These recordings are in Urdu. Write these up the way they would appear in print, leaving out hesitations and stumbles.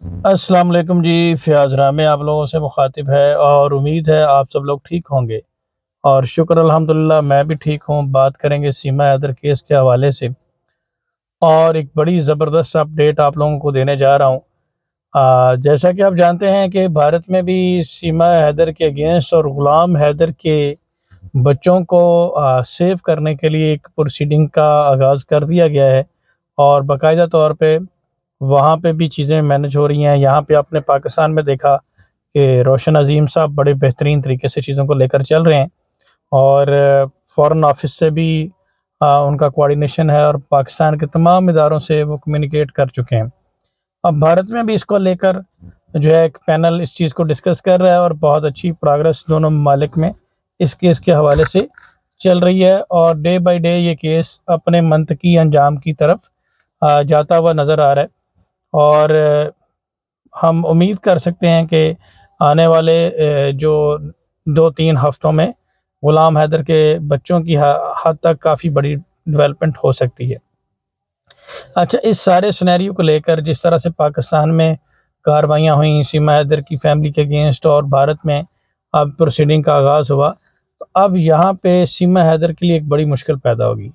السلام علیکم جی، فیاض رحمی آپ لوگوں سے مخاطب ہے اور امید ہے آپ سب لوگ ٹھیک ہوں گے اور شکر الحمدللہ میں بھی ٹھیک ہوں۔ بات کریں گے سیما حیدر کیس کے حوالے سے اور ایک بڑی زبردست اپڈیٹ آپ لوگوں کو دینے جا رہا ہوں۔ جیسا کہ آپ جانتے ہیں کہ بھارت میں بھی سیما حیدر کے اگینسٹ اور غلام حیدر کے بچوں کو سیو کرنے کے لیے ایک پروسیڈنگ کا آغاز کر دیا گیا ہے اور باقاعدہ طور پہ وہاں پہ بھی چیزیں مینج ہو رہی ہیں۔ یہاں پہ آپ نے پاکستان میں دیکھا کہ روشن عظیم صاحب بڑے بہترین طریقے سے چیزوں کو لے کر چل رہے ہیں اور فورن آفس سے بھی ان کا کوارڈینیشن ہے اور پاکستان کے تمام اداروں سے وہ کمیونیکیٹ کر چکے ہیں۔ اب بھارت میں بھی اس کو لے کر جو ہے ایک پینل اس چیز کو ڈسکس کر رہا ہے اور بہت اچھی پروگرس دونوں ممالک میں اس کیس کے حوالے سے چل رہی ہے اور ڈے بائی ڈے یہ کیس اپنے منطقی انجام کی طرف جاتا ہوا نظر آ رہا ہے اور ہم امید کر سکتے ہیں کہ آنے والے جو 2-3 ہفتوں میں غلام حیدر کے بچوں کی حد تک کافی بڑی ڈیولپمنٹ ہو سکتی ہے۔ اچھا، اس سارے سینیریو کو لے کر جس طرح سے پاکستان میں کارروائیاں ہوئیں سیما حیدر کی فیملی کے اگینسٹ اور بھارت میں اب پروسیڈنگ کا آغاز ہوا، تو اب یہاں پہ سیما حیدر کے لیے ایک بڑی مشکل پیدا ہوگی۔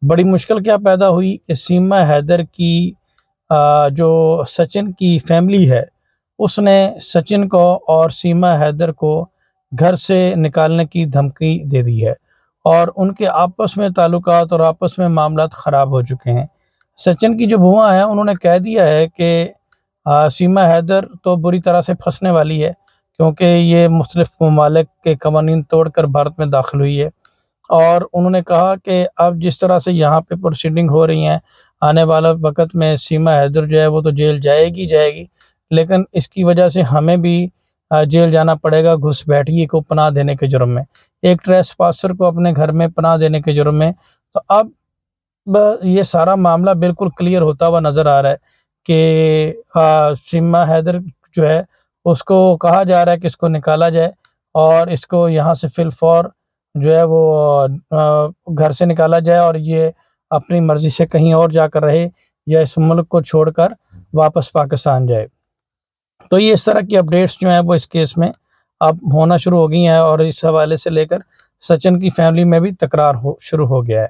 بڑی مشکل کیا پیدا ہوئی کہ سیما حیدر کی جو سچن کی فیملی ہے اس نے سچن کو اور سیما حیدر کو گھر سے نکالنے کی دھمکی دے دی ہے اور ان کے آپس میں تعلقات اور آپس میں معاملات خراب ہو چکے ہیں۔ سچن کی جو بھویاں ہیں انہوں نے کہہ دیا ہے کہ سیما حیدر تو بری طرح سے پھنسنے والی ہے کیونکہ یہ مختلف ممالک کے قوانین توڑ کر بھارت میں داخل ہوئی ہے، اور انہوں نے کہا کہ اب جس طرح سے یہاں پہ پروسیڈنگ ہو رہی ہیں آنے والا وقت میں سیما حیدر جو ہے وہ تو جیل جائے گی، لیکن اس کی وجہ سے ہمیں بھی جیل جانا پڑے گا گھس بیٹھیے کو پناہ دینے کے جرم میں، ایک ٹریس پاسر کو اپنے گھر میں پناہ دینے کے جرم میں۔ تو اب یہ سارا معاملہ بالکل کلیئر ہوتا ہوا نظر آ رہا ہے کہ سیما حیدر جو ہے اس کو کہا جا رہا ہے کہ اس کو نکالا جائے اور اس کو یہاں سے فی الفور جو ہے وہ گھر سے نکالا جائے اور یہ اپنی مرضی سے کہیں اور جا کر رہے یا اس ملک کو چھوڑ کر واپس پاکستان جائے۔ تو یہ اس طرح کی اپڈیٹس جو ہیں وہ اس کیس میں اب ہونا شروع ہو گئی ہیں اور اس حوالے سے لے کر سچن کی فیملی میں بھی تکرار شروع ہو گیا ہے۔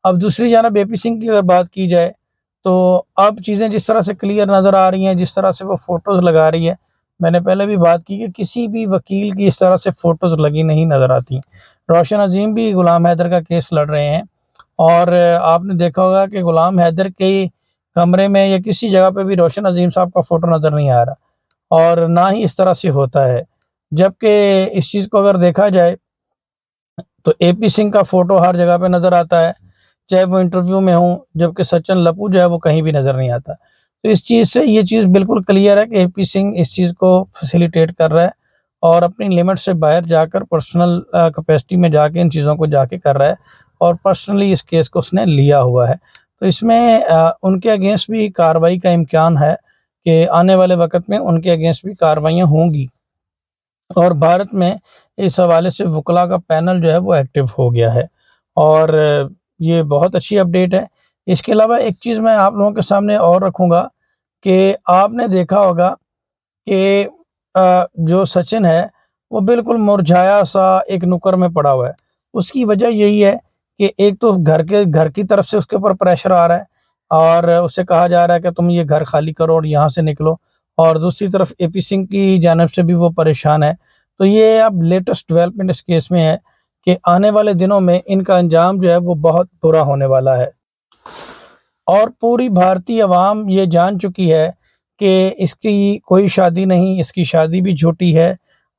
اب دوسری جانب اے پی سنگھ کی اگر بات کی جائے تو اب چیزیں جس طرح سے کلیئر نظر آ رہی ہیں، جس طرح سے وہ فوٹوز لگا رہی ہے، میں نے پہلے بھی بات کی کہ کسی بھی وکیل کی اس طرح سے فوٹوز لگی نہیں نظر آتی۔ روشن عظیم بھی غلام حیدر کا کیس لڑ رہے ہیں اور آپ نے دیکھا ہوگا کہ غلام حیدر کے کمرے میں یا کسی جگہ پہ بھی روشن عظیم صاحب کا فوٹو نظر نہیں آ رہا اور نہ ہی اس طرح سے ہوتا ہے، جبکہ اس چیز کو اگر دیکھا جائے تو اے پی سنگھ کا فوٹو ہر جگہ پہ نظر آتا ہے چاہے وہ انٹرویو میں ہوں، جبکہ سچن لپو جو ہے وہ کہیں بھی نظر نہیں آتا۔ تو اس چیز سے یہ چیز بالکل کلیئر ہے کہ اے پی سنگھ اس چیز کو فیسیلیٹیٹ کر رہا ہے اور اپنی لمٹ سے باہر جا کر پرسنل کیپیسٹی میں جا کے ان چیزوں کو جا کے کر رہا ہے اور پرسنلی اس کیس کو اس نے لیا ہوا ہے۔ تو اس میں ان کے اگینسٹ بھی کارروائی کا امکان ہے کہ آنے والے وقت میں ان کے اگینسٹ بھی کارروائیاں ہوں گی اور بھارت میں اس حوالے سے وکلا کا پینل جو ہے وہ ایکٹیو ہو گیا ہے اور یہ بہت اچھی اپڈیٹ ہے۔ اس کے علاوہ ایک چیز میں آپ لوگوں کے سامنے اور رکھوں گا کہ آپ نے دیکھا ہوگا کہ جو سچن ہے وہ بالکل مرجھایا سا ایک نکر میں پڑا ہوا ہے۔ اس کی وجہ یہی ہے کہ ایک تو گھر کی طرف سے اس کے اوپر پریشر آ رہا ہے اور اسے کہا جا رہا ہے کہ تم یہ گھر خالی کرو اور یہاں سے نکلو، اور دوسری طرف اے پی سنگھ کی جانب سے بھی وہ پریشان ہے۔ تو یہ اب لیٹسٹ ڈیولپمنٹ اس کیس میں ہے کہ آنے والے دنوں میں ان کا انجام جو ہے وہ بہت برا ہونے والا ہے اور پوری بھارتی عوام یہ جان چکی ہے کہ اس کی کوئی شادی نہیں، اس کی شادی بھی جھوٹی ہے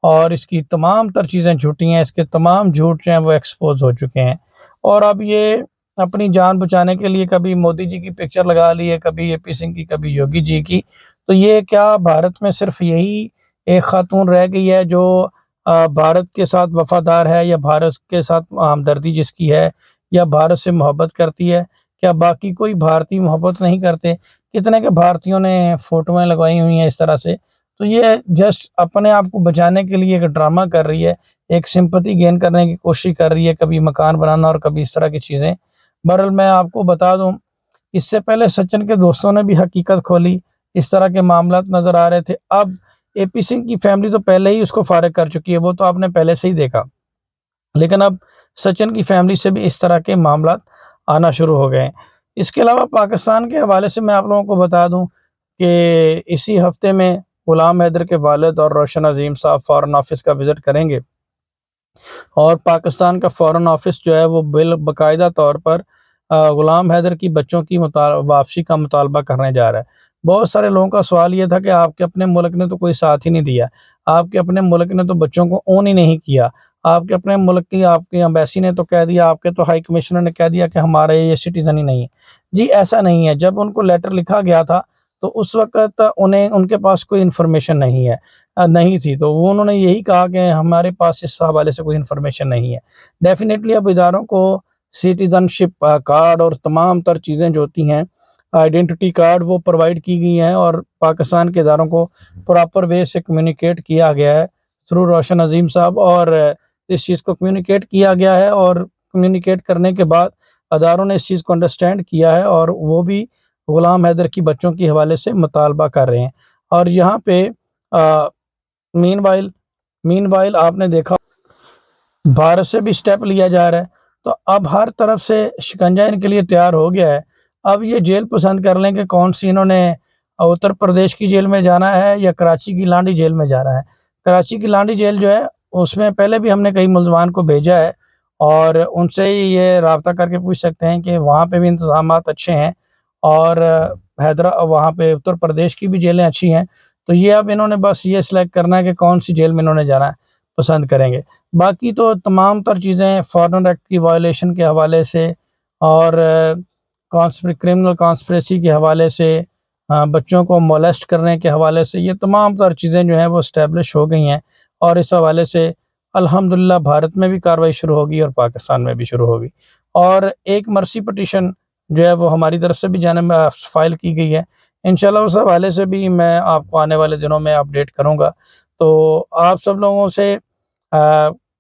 اور اس کی تمام تر چیزیں جھوٹی ہیں، اس کے تمام جھوٹ جو ہیں وہ ایکسپوز ہو چکے ہیں اور اب یہ اپنی جان بچانے کے لیے کبھی مودی جی کی پکچر لگا لی ہے، کبھی اے پی سنگھ کی، کبھی یوگی جی کی۔ تو یہ کیا بھارت میں صرف یہی ایک خاتون رہ گئی ہے جو بھارت کے ساتھ وفادار ہے یا بھارت کے ساتھ ہمدردی جس کی ہے یا بھارت سے محبت کرتی ہے؟ کیا باقی کوئی بھارتی محبت نہیں کرتے؟ کتنے کے بھارتیوں نے فوٹویں لگوائی ہوئی ہیں اس طرح سے۔ تو یہ جسٹ اپنے آپ کو بچانے کے لیے ایک ڈرامہ کر رہی ہے، ایک سمپتی گین کرنے کی کوشش کر رہی ہے، کبھی مکان بنانا اور کبھی اس طرح کی چیزیں۔ بہرحال میں آپ کو بتا دوں، اس سے پہلے سچن کے دوستوں نے بھی حقیقت کھولی اس طرح کے معاملات نظر آ رہے تھے۔ اب اے پی سنگھ کی فیملی تو پہلے ہی اس کو فارغ کر چکی ہے، وہ تو آپ نے پہلے سے ہی دیکھا، لیکن اب سچن کی فیملی سے بھی اس طرح کے معاملات آنا شروع ہو گئے ہیں۔ اس کے علاوہ پاکستان کے حوالے سے میں آپ لوگوں کو بتا دوں کہ اسی ہفتے میں غلام حیدر کے والد اور روشن عظیم صاحب فارن آفس کا وزٹ کریں گے، اور پاکستان کا فارن آفس جو ہے وہ باقاعدہ طور پر غلام حیدر کی بچوں کی واپسی کا مطالبہ کرنے جا رہا ہے۔ بہت سارے لوگوں کا سوال یہ تھا کہ آپ کے اپنے ملک نے تو کوئی ساتھ ہی نہیں دیا، آپ کے اپنے ملک نے تو بچوں کو اون ہی نہیں کیا، آپ کے اپنے ملک کی آپ کی ایمبیسی نے تو کہہ دیا، آپ کے تو ہائی کمشنر نے کہہ دیا کہ ہمارے یہ سٹیزن ہی نہیں ہے۔ جی ایسا نہیں ہے، جب ان کو لیٹر لکھا گیا تھا تو اس وقت ان کے پاس کوئی انفارمیشن نہیں تھی، تو انہوں نے یہی کہا کہ ہمارے پاس اس حوالے سے کوئی انفارمیشن نہیں ہے۔ ڈیفینیٹلی اب اداروں کو سٹیزن شپ کارڈ اور تمام تر چیزیں جو ہوتی ہیں، آئیڈینٹی کارڈ، وہ پرووائڈ کی گئی ہیں، اور پاکستان کے اداروں کو پراپر وے سے کمیونیکیٹ کیا گیا ہے تھرو روشن عظیم صاحب، اور اس چیز کو کمیونیکیٹ کیا گیا ہے، اور کمیونیکیٹ کرنے کے بعد اداروں نے اس چیز کو انڈرسٹینڈ کیا ہے، اور وہ بھی غلام حیدر کی بچوں کے حوالے سے مطالبہ کر رہے ہیں۔ اور یہاں پہ مین وائل آپ نے دیکھا بھارت سے بھی سٹیپ لیا جا رہا ہے، تو اب ہر طرف سے شکنجہ ان کے لیے تیار ہو گیا ہے۔ اب یہ جیل پسند کر لیں کہ کون سی انہوں نے اتر پردیش کی جیل میں جانا ہے یا کراچی کی لانڈی جیل میں جانا ہے۔ کراچی کی لانڈی جیل جو ہے اس میں پہلے بھی ہم نے کئی ملزمان کو بھیجا ہے، اور ان سے ہی یہ رابطہ کر کے پوچھ سکتے ہیں کہ وہاں پہ بھی انتظامات اچھے ہیں، اور وہاں پہ اتر پردیش کی بھی جیلیں اچھی ہیں۔ تو یہ اب انہوں نے بس یہ سلیکٹ کرنا ہے کہ کون سی جیل میں انہوں نے جانا پسند کریں گے۔ باقی تو تمام تر چیزیں فارن ایکٹ کی وائلیشن کے حوالے سے، اور کرمنل کانسپریسی کے حوالے سے، بچوں کو مولیسٹ کرنے کے حوالے سے، یہ تمام تر چیزیں جو ہیں وہ اسٹیبلش ہو گئی ہیں، اور اس حوالے سے الحمدللہ بھارت میں بھی کارروائی شروع ہوگی اور پاکستان میں بھی شروع ہوگی۔ اور ایک مرسی پٹیشن جو ہے وہ ہماری طرف سے بھی جانب فائل کی گئی ہے، انشاءاللہ اس حوالے سے بھی میں آپ کو آنے والے دنوں میں اپڈیٹ کروں گا۔ تو آپ سب لوگوں سے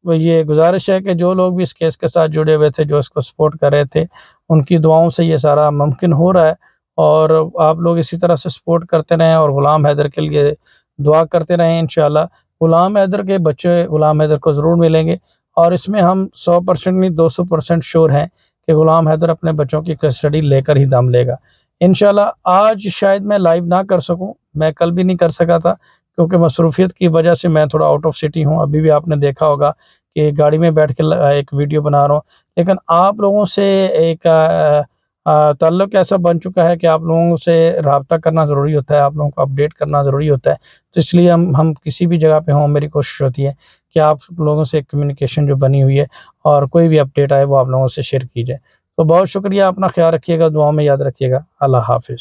یہ گزارش ہے کہ جو لوگ بھی اس کیس کے ساتھ جڑے ہوئے تھے، جو اس کو سپورٹ کر رہے تھے، ان کی دعاؤں سے یہ سارا ممکن ہو رہا ہے، اور آپ لوگ اسی طرح سے سپورٹ کرتے رہیں اور غلام حیدر کے لیے دعا کرتے رہیں۔ انشاءاللہ غلام حیدر کے بچے غلام حیدر کو ضرور ملیں گے، اور اس میں ہم 100% نہیں 200% شور ہیں کہ غلام حیدر اپنے بچوں کی کسٹڈی لے کر ہی دم لے گا انشاءاللہ۔ آج شاید میں لائیو نہ کر سکوں، میں کل بھی نہیں کر سکا تھا کیونکہ مصروفیت کی وجہ سے میں تھوڑا آؤٹ آف سٹی ہوں، ابھی بھی آپ نے دیکھا ہوگا کہ گاڑی میں بیٹھ کے ایک ویڈیو بنا رہا ہوں، لیکن آپ لوگوں سے ایک تعلق ایسا بن چکا ہے کہ آپ لوگوں سے رابطہ کرنا ضروری ہوتا ہے، آپ لوگوں کو اپڈیٹ کرنا ضروری ہوتا ہے، تو اس لیے ہم کسی بھی جگہ پہ ہوں، میری کوشش ہوتی ہے کہ آپ لوگوں سے ایک کمیونیکیشن جو بنی ہوئی ہے، اور کوئی بھی اپڈیٹ آئے وہ آپ لوگوں سے شیئر کی جائے۔ تو بہت شکریہ، اپنا خیال رکھیے گا، دعاؤں میں یاد رکھیے گا۔ اللہ حافظ۔